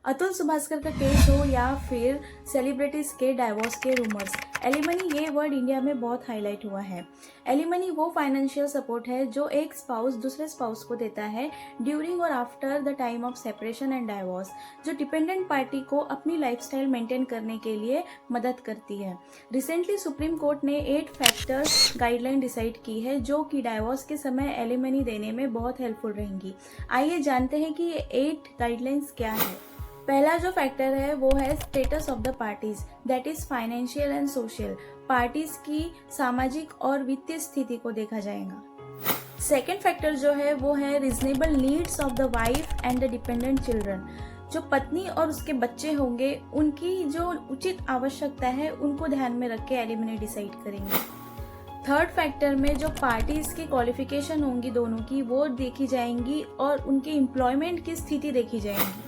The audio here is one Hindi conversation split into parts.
अतुल सुभास्कर का केस हो या फिर सेलिब्रिटीज़ के डाइवोर्स के रूमर्स, एलिमनी ये वर्ड इंडिया में बहुत हाईलाइट हुआ है। एलिमनी वो फाइनेंशियल सपोर्ट है जो एक स्पाउस दूसरे स्पाउस को देता है ड्यूरिंग और after the time of separation and divorce, जो डिपेंडेंट पार्टी को अपनी लाइफस्टाइल मेंटेन करने के लिए मदद करती है। रिसेंटली सुप्रीम कोर्ट ने 8 फैक्टर्स गाइडलाइन डिसाइड की है जो कि डाइवोर्स के समय एलिमनी देने में बहुत हेल्पफुल रहेंगी। आइए जानते हैं कि ये 8 गाइडलाइंस क्या है। पहला जो फैक्टर है वो है status of the parties, that is financial and social. Parties की सामाजिक और वित्तीय स्थिति को देखा जाएगा। सेकेंड फैक्टर जो है वो है reasonable needs of the wife and the dependent children. जो पत्नी और उसके बच्चे होंगे उनकी जो उचित आवश्यकता है उनको ध्यान में रख के एलिमनी डिसाइड करेंगे। थर्ड फैक्टर में जो पार्टीज की क्वालिफिकेशन होंगी दोनों की वो देखी जाएंगी और उनके एम्प्लॉयमेंट की स्थिति देखी जाएंगी।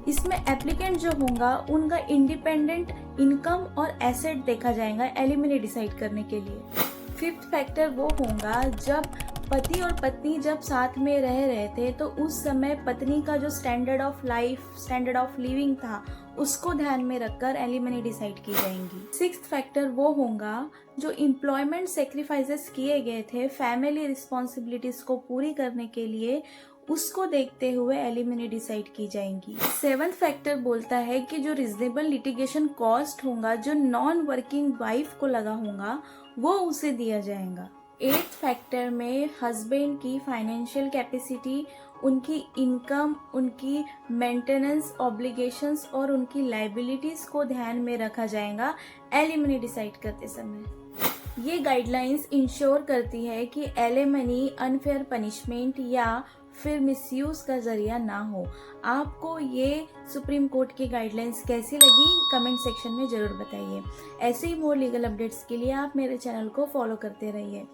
इसमें एप्लीकेंट जो होगा उनका इंडिपेंडेंट इनकम और एसेट देखा जाएगा एलिमनी डिसाइड करने के लिए। फिफ्थ फैक्टर वो होगा जब पति और पत्नी जब साथ में रह रहे थे तो उस समय पत्नी का जो standard of life, standard of living था उसको ध्यान में रखकर एलिमनी डिसाइड की जाएंगी। सिक्स्थ फैक्टर वो होगा जो एम्प्लॉयमेंट सेक्रीफाइसेस किए गए थे फैमिली रिस्पॉन्सिबिलिटीज को पूरी करने के लिए, उसको देखते हुए एलिमनी डिसाइड की जाएंगी। सेवंथ फैक्टर बोलता है कि जो रिजनेबल लिटिगेशन कॉस्ट होगा जो नॉन वर्किंग वाइफ को लगा होगा वो उसे दिया जाएगा। एट्थ फैक्टर में हस्बैंड की फाइनेंशियल कैपेसिटी, उनकी इनकम, उनकी मेंटेनेंस ऑब्लिगेशंस और उनकी लाइबिलिटीज को ध्यान में रखा जाएगा एलिमनी डिसाइड करते समय। ये गाइडलाइंस इंश्योर करती है कि एलिमनी अनफेयर पनिशमेंट या फिर मिसयूज का जरिया ना हो। आपको ये सुप्रीम कोर्ट की गाइडलाइंस कैसी लगी कमेंट सेक्शन में ज़रूर बताइए। ऐसे ही मोर लीगल अपडेट्स के लिए आप मेरे चैनल को फॉलो करते रहिए।